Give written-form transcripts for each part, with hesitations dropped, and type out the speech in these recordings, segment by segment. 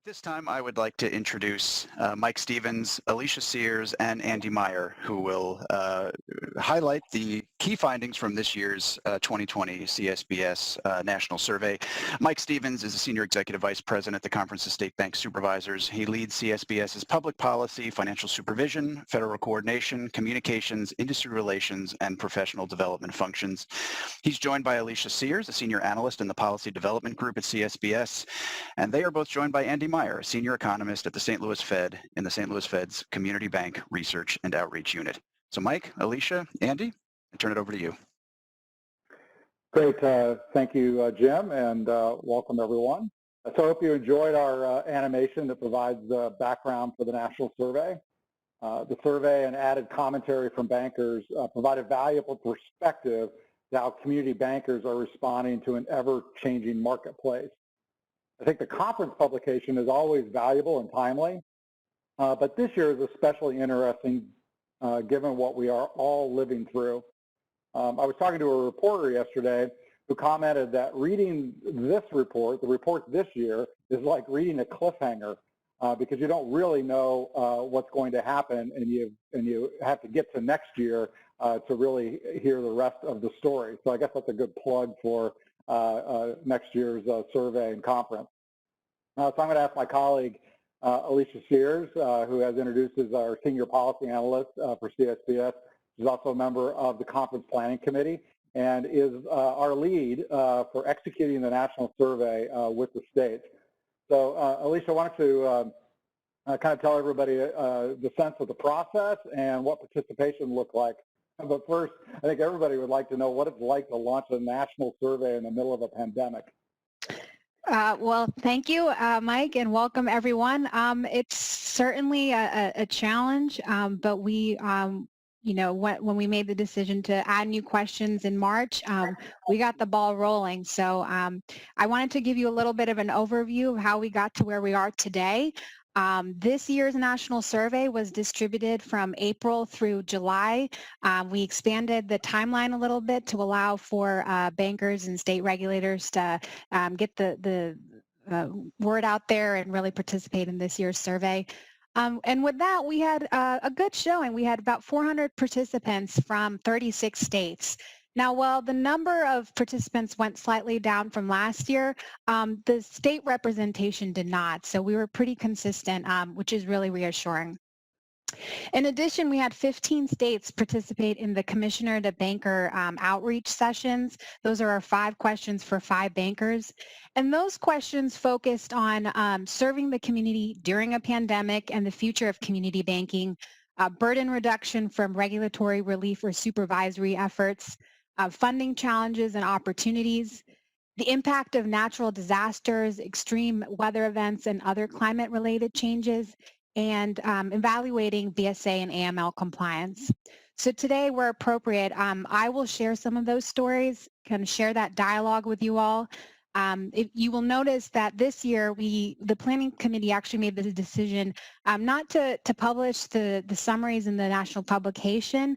This time, I would like to introduce Mike Stevens, Alisha Sears, and Andy Meyer, who will highlight the key findings from this year's 2020 CSBS National Survey. Mike Stevens is a Senior Executive Vice President at the Conference of State Bank Supervisors. He leads CSBS's public policy, financial supervision, federal coordination, communications, industry relations, and professional development functions. He's joined by Alisha Sears, a Senior Analyst in the Policy Development Group at CSBS, and they are both joined by Andy Meyer, a Senior Economist at the St. Louis Fed in the St. Louis Fed's Community Bank Research and Outreach Unit. So Mike, Alisha, Andy, I turn it over to you. Great. Thank you, Jim, and welcome everyone. So I hope you enjoyed our animation that provides background for the National Survey. The survey and added commentary from bankers provide a valuable perspective to how community bankers are responding to an ever-changing marketplace. I think the conference publication is always valuable and timely, but this year is especially interesting given what we are all living through. I was talking to a reporter yesterday who commented that reading this report, the report this year, is like reading a cliffhanger because you don't really know what's going to happen, and you have to get to next year to really hear the rest of the story. So I guess that's a good plug for next year's survey and conference. So I'm going to ask my colleague, Alisha Sears, who has introduced as our Senior Policy Analyst for CSBS. She's also a member of the Conference Planning Committee and is our lead for executing the National Survey with the states. So Alisha, why don't you kind of tell everybody the sense of the process and what participation looked like. But first, I think everybody would like to know what it's like to launch a national survey in the middle of a pandemic. Well, thank you, Mike, and welcome everyone. It's certainly a challenge, but we, you know, when we made the decision to add new questions in March, we got the ball rolling. So I wanted to give you a little bit of an overview of how we got to where we are today. This year's national survey was distributed from April through July. We expanded the timeline a little bit to allow for bankers and state regulators to get the word out there and really participate in this year's survey. And with that, we had a good showing. We had about 400 participants from 36 states. Now, while the number of participants went slightly down from last year, the state representation did not. So we were pretty consistent, which is really reassuring. In addition, we had 15 states participate in the commissioner to banker outreach sessions. Those are our 5 questions for 5 bankers. And those questions focused on serving the community during a pandemic and the future of community banking, burden reduction from regulatory relief or supervisory efforts, funding challenges and opportunities, the impact of natural disasters, extreme weather events, and other climate-related changes, and evaluating BSA and AML compliance. So today, where appropriate, I will share some of those stories, kind of share that dialogue with you all. You will notice that this year, the Planning Committee actually made the decision not to publish the summaries in the national publication,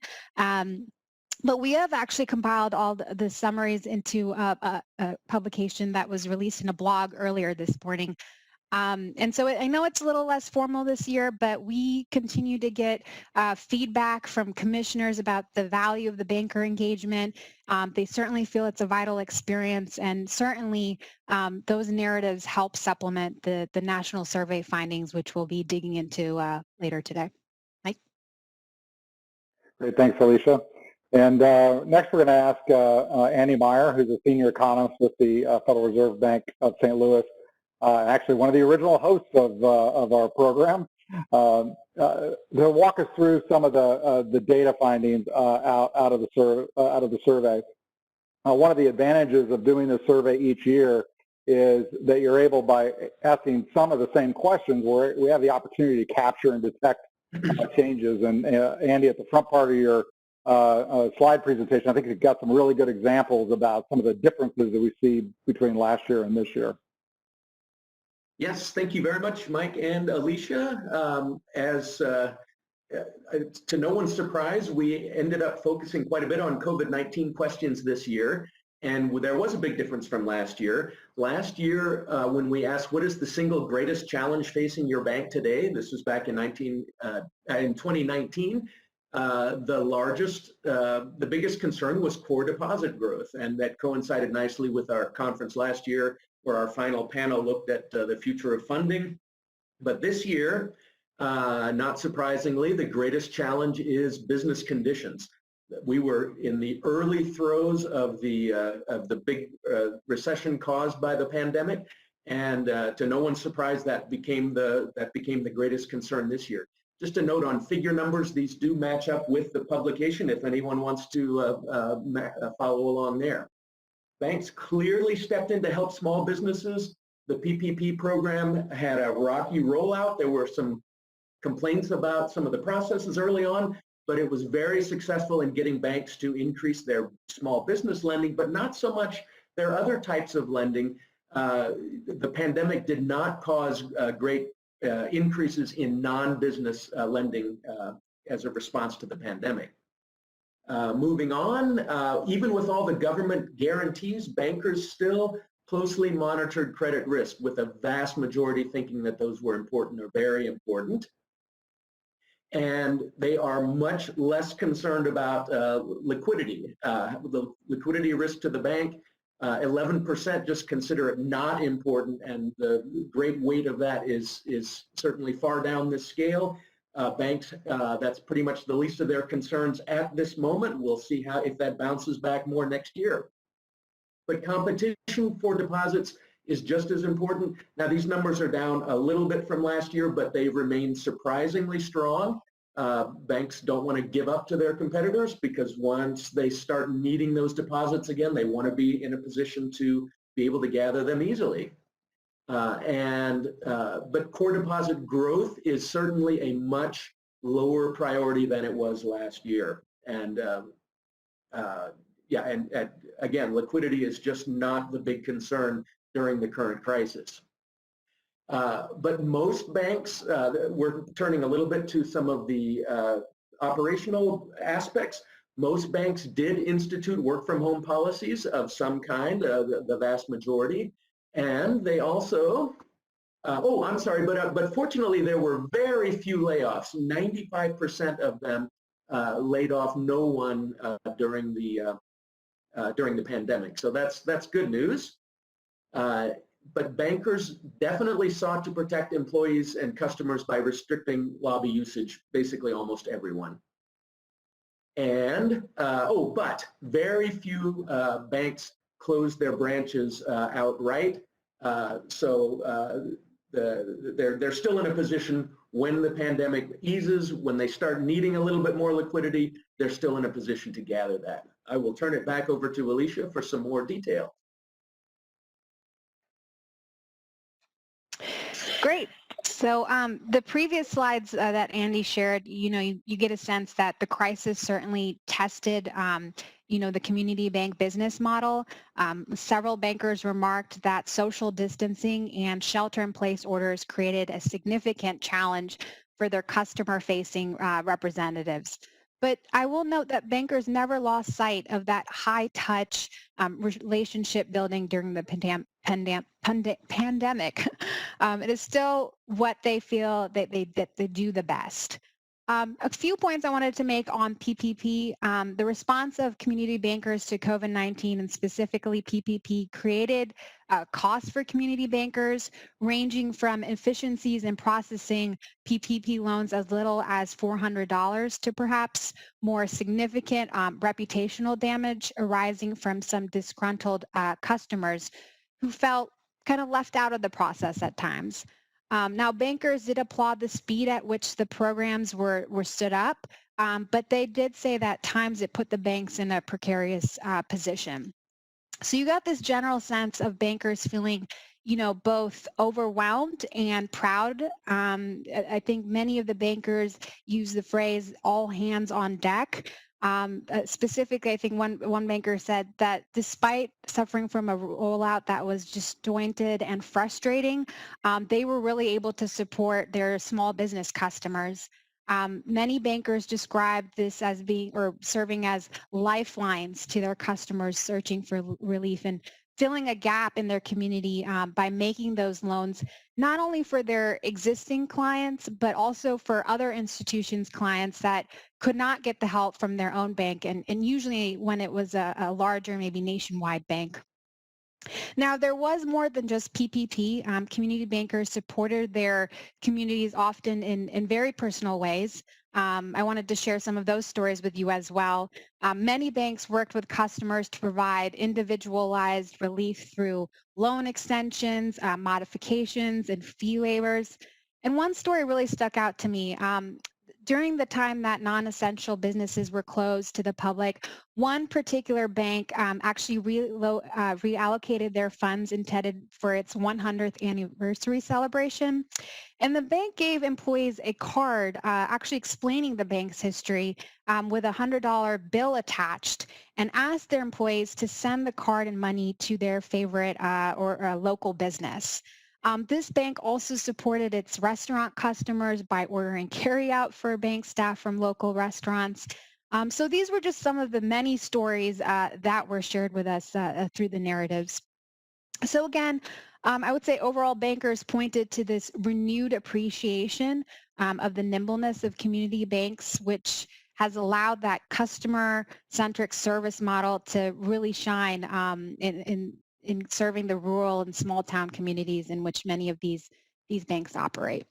but we have actually compiled all the summaries into a publication that was released in a blog earlier this morning. And so I know it's a little less formal this year, but we continue to get feedback from commissioners about the value of the banker engagement. They certainly feel it's a vital experience, and certainly those narratives help supplement the national survey findings, which we'll be digging into later today. Mike? Great, thanks, Alisha. And next we're going to ask Andy Meyer, who's a Senior Economist with the Federal Reserve Bank of St. Louis, actually one of the original hosts of our program. They'll walk us through some of the data findings out of the survey. One of the advantages of doing this survey each year is that you're able, by asking some of the same questions, where we have the opportunity to capture and detect changes. And Andy, at the front part of your slide presentation, I think you've got some really good examples about some of the differences that we see between last year and this year. Yes, thank you very much, Mike and Alisha. To no one's surprise, we ended up focusing quite a bit on COVID-19 questions this year. And there was a big difference from last year. Last year, when we asked what is the single greatest challenge facing your bank today, this was back in 2019, the biggest concern was core deposit growth, and that coincided nicely with our conference last year, where our final panel looked at the future of funding. But this year, not surprisingly, the greatest challenge is business conditions. We were in the early throes of the big recession caused by the pandemic, and to no one's surprise, that became the greatest concern this year. Just a note on figure numbers; these do match up with the publication. If anyone wants to follow along there, banks clearly stepped in to help small businesses. The PPP program had a rocky rollout. There were some complaints about some of the processes early on, but it was very successful in getting banks to increase their small business lending, but not so much their other types of lending. The pandemic did not cause great increases in non-business lending as a response to the pandemic. Moving on, even with all the government guarantees, bankers still closely monitored credit risk, with a vast majority thinking that those were important or very important. And they are much less concerned about liquidity. The liquidity risk to the bank, 11% just consider it not important, and the great weight of that is certainly far down this scale. Banks, that's pretty much the least of their concerns at this moment. We'll see if that bounces back more next year. But competition for deposits is just as important. Now, these numbers are down a little bit from last year, but they remain surprisingly strong. Banks don't want to give up to their competitors, because once they start needing those deposits again, they want to be in a position to be able to gather them easily. But core deposit growth is certainly a much lower priority than it was last year. And again, liquidity is just not the big concern during the current crisis. But most banks, we're turning a little bit to some of the operational aspects. Most banks did institute work from home policies of some kind, the vast majority. And they also, but fortunately there were very few layoffs. 95% of them laid off no one during the pandemic. So that's good news. But bankers definitely sought to protect employees and customers by restricting lobby usage, basically almost everyone. And, but very few banks closed their branches outright. So they're still in a position when the pandemic eases, when they start needing a little bit more liquidity, they're still in a position to gather that. I will turn it back over to Alisha for some more detail. Great. So the previous slides that Andy shared, you get a sense that the crisis certainly tested, the community bank business model. Several bankers remarked that social distancing and shelter-in-place orders created a significant challenge for their customer-facing representatives. But I will note that bankers never lost sight of that high-touch relationship building during the pandemic. It is still what they feel that they do the best. A few points I wanted to make on PPP. The response of community bankers to COVID-19 and specifically PPP created costs for community bankers, ranging from efficiencies in processing PPP loans as little as $400 to perhaps more significant reputational damage arising from some disgruntled customers who felt kind of left out of the process at times. Now, bankers did applaud the speed at which the programs were stood up, but they did say that at times it put the banks in a precarious position. So you got this general sense of bankers feeling, both overwhelmed and proud. I think many of the bankers use the phrase "all hands on deck." Specifically, I think one banker said that despite suffering from a rollout that was disjointed and frustrating, they were really able to support their small business customers. Many bankers describe this as being or serving as lifelines to their customers searching for relief and filling a gap in their community by making those loans not only for their existing clients, but also for other institutions' clients that could not get the help from their own bank, and usually when it was a larger, maybe nationwide bank. Now, there was more than just PPP. Community bankers supported their communities often in very personal ways. I wanted to share some of those stories with you as well. Many banks worked with customers to provide individualized relief through loan extensions, modifications, and fee waivers. And one story really stuck out to me. During the time that non-essential businesses were closed to the public, one particular bank actually reallocated their funds intended for its 100th anniversary celebration. And the bank gave employees a card actually explaining the bank's history with a $100 bill attached, and asked their employees to send the card and money to their favorite or local business. This bank also supported its restaurant customers by ordering carryout for bank staff from local restaurants. So these were just some of the many stories that were shared with us through the narratives. So again, I would say overall bankers pointed to this renewed appreciation of the nimbleness of community banks, which has allowed that customer-centric service model to really shine in serving the rural and small town communities in which many of these banks operate.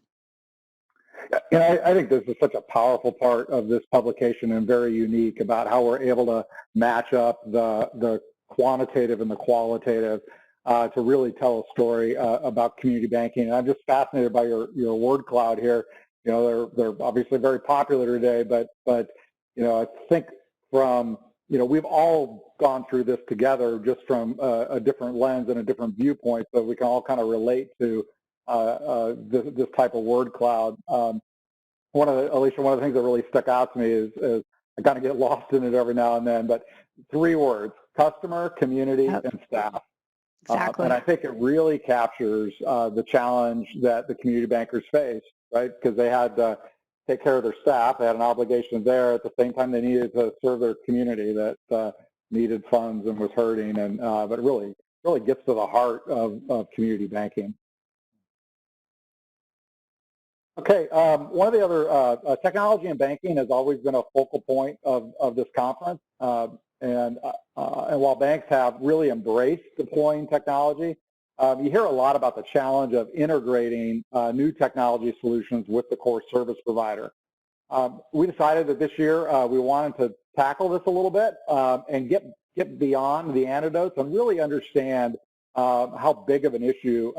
And I think this is such a powerful part of this publication and very unique about how we're able to match up the quantitative and the qualitative to really tell a story about community banking. And I'm just fascinated by your word cloud here. You know, they're obviously very popular today, but you know, I think from, you know, we've all gone through this together just from a different lens and a different viewpoint, so we can all kind of relate to this type of word cloud. Alisha, one of the things that really stuck out to me is I kind of get lost in it every now and then, but 3 words: customer, community, and staff. Exactly. And I think it really captures the challenge that the community bankers face, right? Because they had to take care of their staff. They had an obligation there. At the same time, they needed to serve their community that needed funds and was hurting. And but really gets to the heart of community banking. Okay, one of the other, technology and banking has always been a focal point of this conference. And while banks have really embraced deploying technology, you hear a lot about the challenge of integrating new technology solutions with the core service provider. We decided that this year we wanted to tackle this a little bit and get beyond the anecdotes and really understand how big of an issue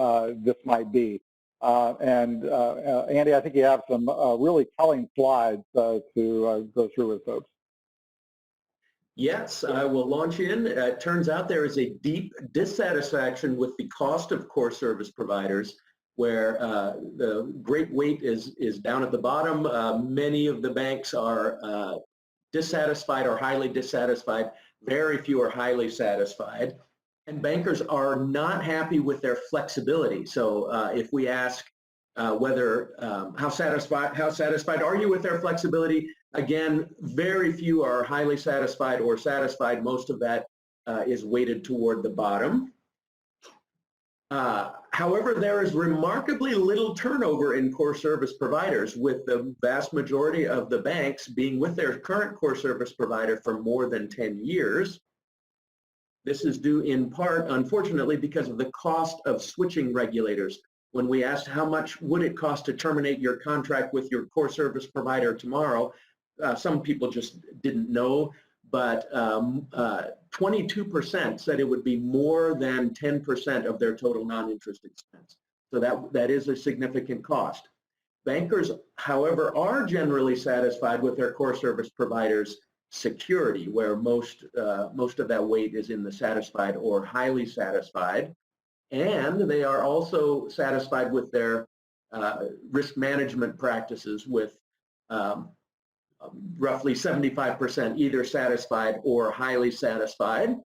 this might be. Andy, I think you have some really telling slides to go through with folks. Yes, I will launch in. It turns out there is a deep dissatisfaction with the cost of core service providers, where the great weight is down at the bottom. Many of the banks are dissatisfied or highly dissatisfied. Very few are highly satisfied. And bankers are not happy with their flexibility. So if we ask how satisfied are you with their flexibility? Again, very few are highly satisfied or satisfied. Most of that is weighted toward the bottom. However, there is remarkably little turnover in core service providers, with the vast majority of the banks being with their current core service provider for more than 10 years. This is due in part, unfortunately, because of the cost of switching regulators. When we asked how much would it cost to terminate your contract with your core service provider tomorrow, some people just didn't know, but 22% said it would be more than 10% of their total non-interest expense. So that is a significant cost. Bankers, however, are generally satisfied with their core service providers' security, where most of that weight is in the satisfied or highly satisfied. And they are also satisfied with their risk management practices, with roughly 75% either satisfied or highly satisfied.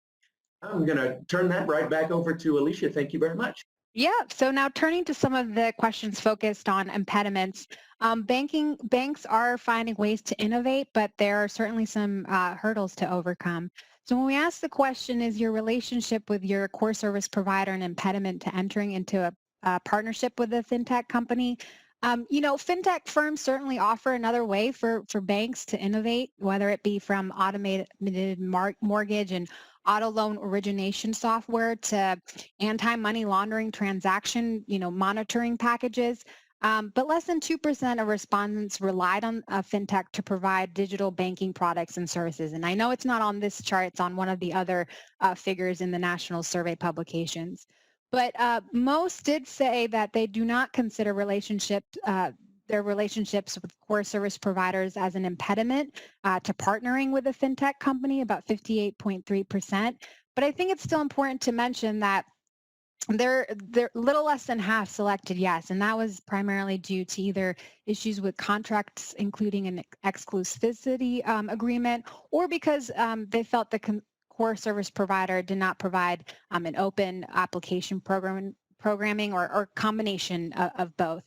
I'm going to turn that right back over to Alisha. Thank you very much. Yeah, so now turning to some of the questions focused on impediments, banks are finding ways to innovate, but there are certainly some hurdles to overcome. So when we ask the question, is your relationship with your core service provider an impediment to entering into a partnership with a fintech company? Fintech firms certainly offer another way for banks to innovate, whether it be from automated mortgage and auto loan origination software to anti-money laundering transaction, monitoring packages. But less than 2% of respondents relied on a fintech to provide digital banking products and services. And I know it's not on this chart, it's on one of the other figures in the national survey publications. But most did say that they do not consider their relationships with core service providers as an impediment to partnering with a fintech company, about 58.3%. But I think it's still important to mention that they're little less than half selected yes, and that was primarily due to either issues with contracts, including an exclusivity agreement, or because they felt the core service provider did not provide an open application programming or combination of both.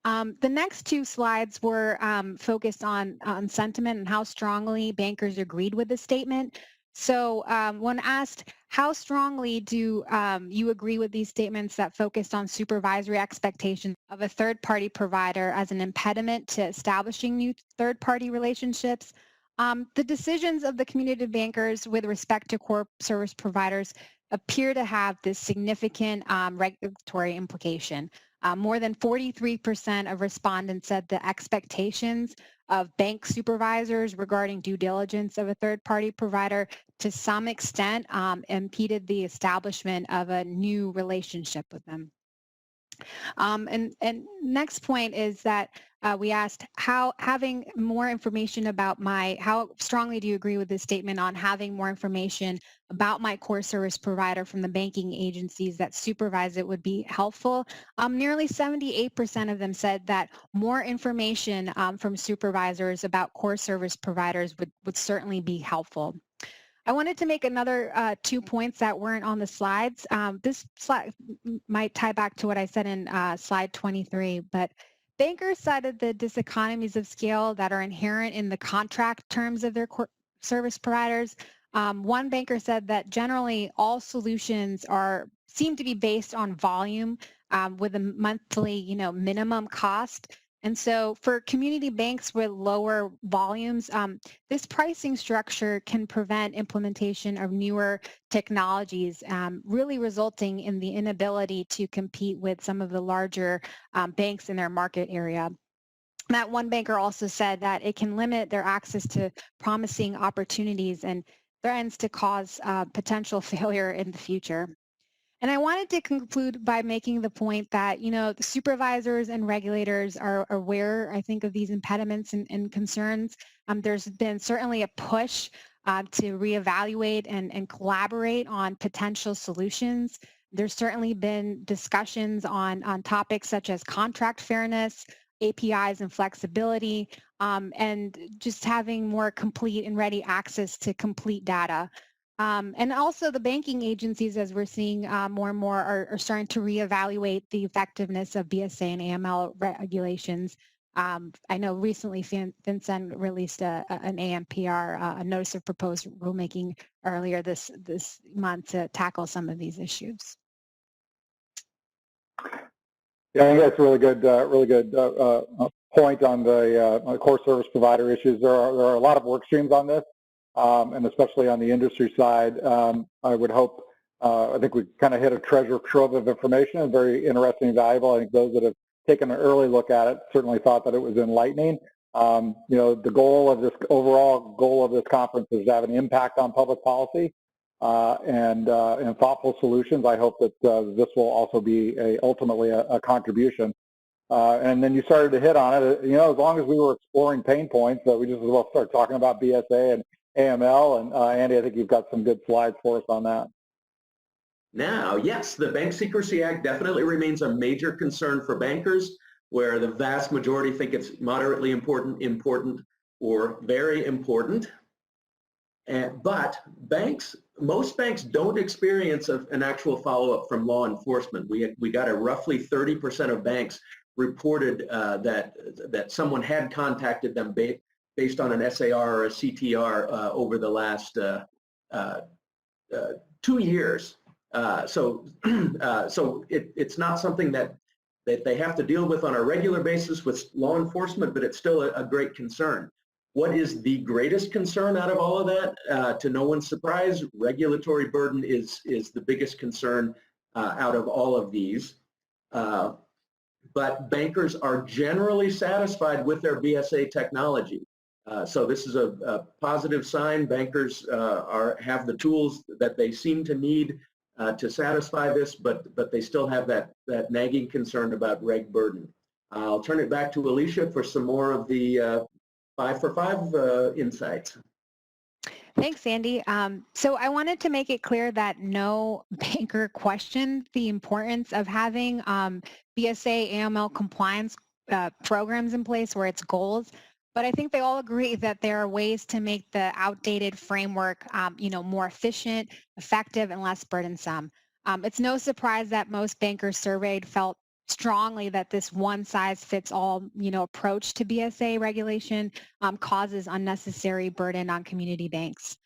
The next two slides were focused on sentiment and how strongly bankers agreed with the statement. So when asked, how strongly do you agree with these statements that focused on supervisory expectations of a third-party provider as an impediment to establishing new third-party relationships? The decisions of the community bankers with respect to core service providers appear to have this significant regulatory implication. More than 43% of respondents said the expectations of bank supervisors regarding due diligence of a third-party provider to some extent impeded the establishment of a new relationship with them. And next point is that we asked how having more information about how strongly do you agree with this statement on having more information about my core service provider from the banking agencies that supervise it would be helpful. Nearly 78% of them said that more information from supervisors about core service providers would certainly be helpful. I wanted to make another 2 points that weren't on the slides. This slide might tie back to what I said in slide 23, but bankers cited the diseconomies of scale that are inherent in the contract terms of their service providers. One banker said that generally all solutions seem to be based on volume with a monthly, minimum cost. And so for community banks with lower volumes, this pricing structure can prevent implementation of newer technologies, really resulting in the inability to compete with some of the larger banks in their market area. That one banker also said that it can limit their access to promising opportunities and threatens to cause potential failure in the future. And I wanted to conclude by making the point that, the supervisors and regulators are aware, I think, of these impediments and concerns. There's been certainly a push to reevaluate and collaborate on potential solutions. There's certainly been discussions on topics such as contract fairness, APIs and flexibility, and just having more complete and ready access to complete data. And also the banking agencies, as we're seeing more and more, are starting to reevaluate the effectiveness of BSA and AML regulations. I know recently FinCEN released an AMPR, a notice of proposed rulemaking earlier this month to tackle some of these issues. Yeah, I think that's a really good point on the core service provider issues. There are a lot of work streams on this. And especially on the industry side, I would hope, I think we kind of hit a treasure trove of information and very interesting and valuable. I think those that have taken an early look at it certainly thought that it was enlightening. The overall goal of this conference is to have an impact on public policy and thoughtful solutions. I hope that this will also be ultimately a contribution. And then you started to hit on it. As long as we were exploring pain points, we just as well start talking about BSA and AML, and Andy, I think you've got some good slides for us on that. Now, yes, the Bank Secrecy Act definitely remains a major concern for bankers, where the vast majority think it's moderately important, or very important. But most banks don't experience an actual follow-up from law enforcement. We got a roughly 30% of banks reported that someone had contacted them based on an SAR or a CTR over the last 2 years. So it's not something that they have to deal with on a regular basis with law enforcement, but it's still a great concern. What is the greatest concern out of all of that? To no one's surprise, regulatory burden is the biggest concern out of all of these. But bankers are generally satisfied with their BSA technology. So this is a positive sign. Bankers have the tools that they seem to need to satisfy this, but they still have that nagging concern about reg burden. I'll turn it back to Alisha for some more of the 5 for 5 insights. Thanks, Andy. So I wanted to make it clear that no banker questioned the importance of having BSA AML compliance programs in place where it's goals. But I think they all agree that there are ways to make the outdated framework, more efficient, effective, and less burdensome. It's no surprise that most bankers surveyed felt strongly that this one-size-fits-all, approach to BSA regulation causes unnecessary burden on community banks.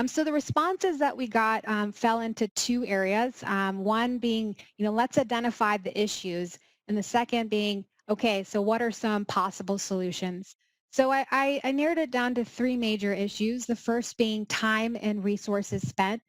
So the responses that we got fell into 2 areas. One being, let's identify the issues, and the second being, okay, so what are some possible solutions? So I narrowed it down to 3 major issues. The first being time and resources spent.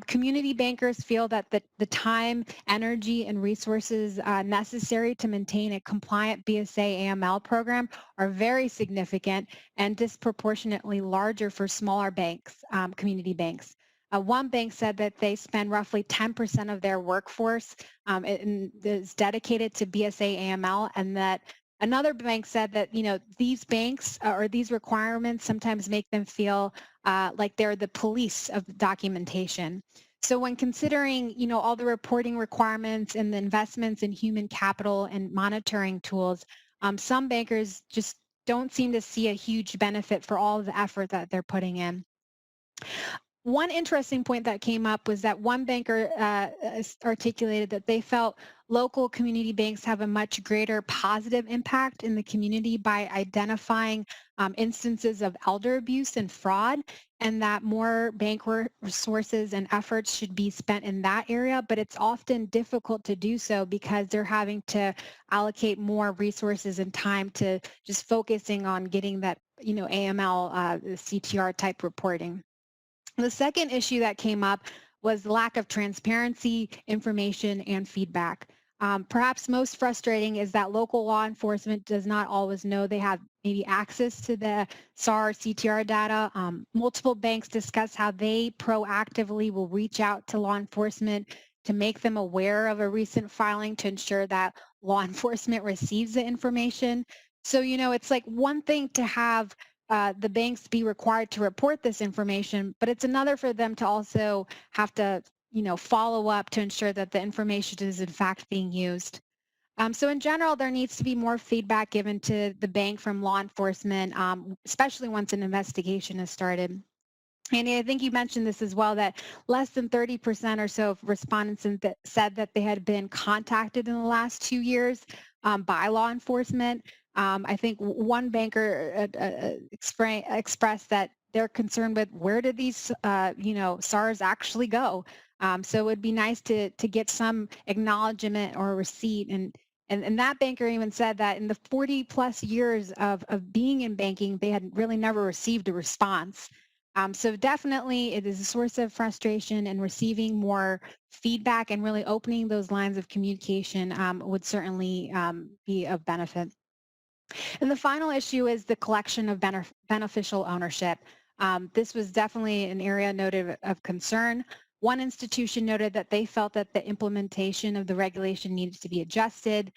Community bankers feel that the time, energy, and resources necessary to maintain a compliant BSA AML program are very significant and disproportionately larger for smaller banks, community banks. One bank said that they spend roughly 10% of their workforce is dedicated to BSA AML, and that another bank said that, these banks or these requirements sometimes make them feel like they're the police of documentation. So when considering, all the reporting requirements and the investments in human capital and monitoring tools, some bankers just don't seem to see a huge benefit for all of the effort that they're putting in. One interesting point that came up was that one banker articulated that they felt local community banks have a much greater positive impact in the community by identifying instances of elder abuse and fraud, and that more bank resources and efforts should be spent in that area, but it's often difficult to do so because they're having to allocate more resources and time to just focusing on getting that, AML, CTR type reporting. The second issue that came up was the lack of transparency, information, and feedback. Perhaps most frustrating is that local law enforcement does not always know they have maybe access to the SAR CTR data. Multiple banks discuss how they proactively will reach out to law enforcement to make them aware of a recent filing to ensure that law enforcement receives the information. So, it's like one thing to have the banks be required to report this information, but it's another for them to also have to, follow up to ensure that the information is in fact being used. So in general, there needs to be more feedback given to the bank from law enforcement, especially once an investigation has started. Andy, I think you mentioned this as well, that less than 30% or so of respondents said that they had been contacted in the last 2 years by law enforcement. I think one banker expressed that they're concerned with where did these, SARs actually go? So it would be nice to get some acknowledgement or receipt. And that banker even said that in the 40 plus years of being in banking, they had really never received a response. So definitely it is a source of frustration, and receiving more feedback and really opening those lines of communication would certainly be of benefit. And the final issue is the collection of beneficial ownership. This was definitely an area noted of concern. One institution noted that they felt that the implementation of the regulation needed to be adjusted.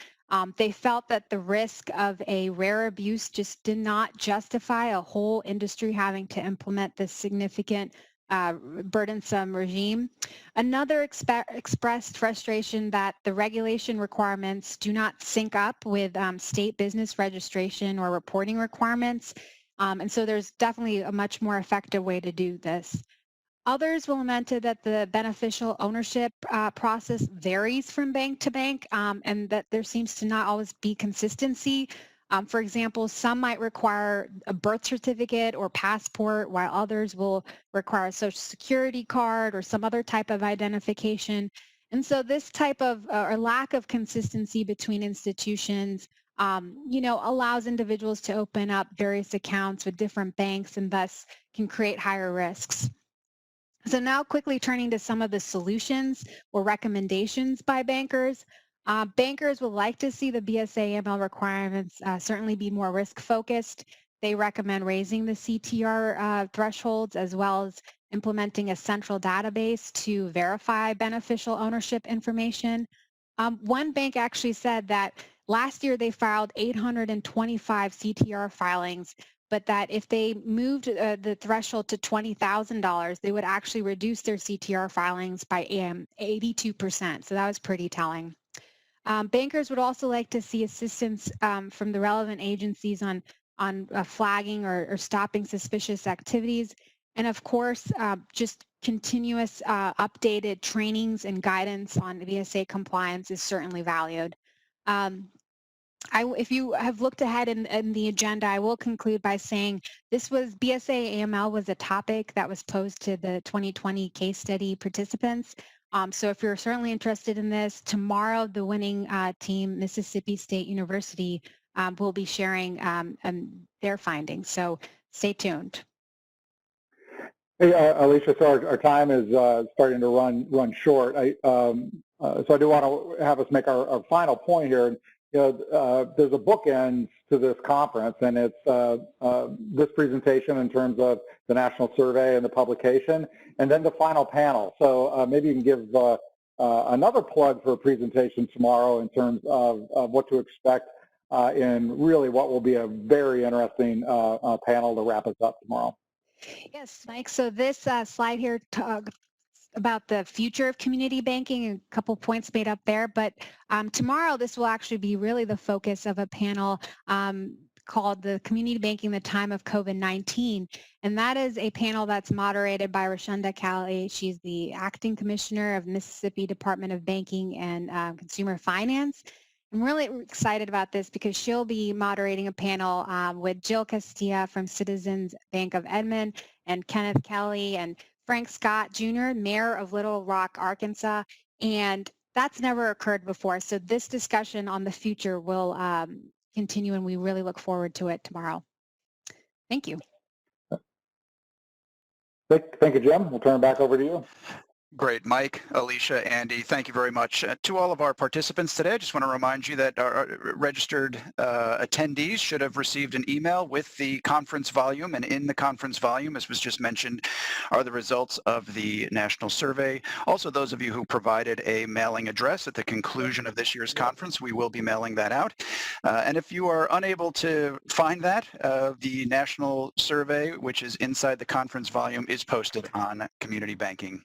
They felt that the risk of a rare abuse just did not justify a whole industry having to implement this significant burdensome regime. Another expressed frustration that the regulation requirements do not sync up with state business registration or reporting requirements. And so there's definitely a much more effective way to do this. Others will lamented that the beneficial ownership process varies from bank to bank, and that there seems to not always be consistency. For example, some might require a birth certificate or passport, while others will require a social security card or some other type of identification. And so this type of or lack of consistency between institutions allows individuals to open up various accounts with different banks and thus can create higher risks. So now quickly turning to some of the solutions or recommendations by bankers. Bankers would like to see the BSA AML requirements certainly be more risk focused. They recommend raising the CTR thresholds as well as implementing a central database to verify beneficial ownership information. One bank actually said that last year they filed 825 CTR filings, but that if they moved the threshold to $20,000, they would actually reduce their CTR filings by 82%. So that was pretty telling. Bankers would also like to see assistance from the relevant agencies on flagging or stopping suspicious activities. And of course, just continuous updated trainings and guidance on BSA compliance is certainly valued. If you have looked ahead in the agenda, I will conclude by saying BSA AML was a topic that was posed to the 2020 case study participants. So if you're certainly interested in this, tomorrow the winning team, Mississippi State University, will be sharing their findings. So stay tuned. Hey, Alisha, so our time is starting to run short. So I do want to have us make our final point here. There's a bookend to this conference, and it's this presentation in terms of the national survey and the publication, and then the final panel. So maybe you can give another plug for a presentation tomorrow in terms of what to expect in really what will be a very interesting panel to wrap us up tomorrow. Yes, Mike. So this slide here talks about the future of community banking, and a couple points made up there. But tomorrow, this will actually be really the focus of a panel called the Community Banking, the Time of COVID-19. And that is a panel that's moderated by Rashonda Cali. She's the acting commissioner of Mississippi Department of Banking and Consumer Finance. I'm really excited about this because she'll be moderating a panel with Jill Castilla from Citizens Bank of Edmond and Kenneth Kelly and Frank Scott Jr., Mayor of Little Rock, Arkansas. And that's never occurred before. So this discussion on the future will continue, and we really look forward to it tomorrow. Thank you. Thank you, Jim. We'll turn it back over to you. Great. Mike, Alisha, Andy, thank you very much. To all of our participants today, I just want to remind you that our registered attendees should have received an email with the conference volume, and in the conference volume, as was just mentioned, are the results of the national survey. Also, those of you who provided a mailing address at the conclusion of this year's conference, we will be mailing that out. And if you are unable to find that, the national survey, which is inside the conference volume, is posted on communitybanking.org.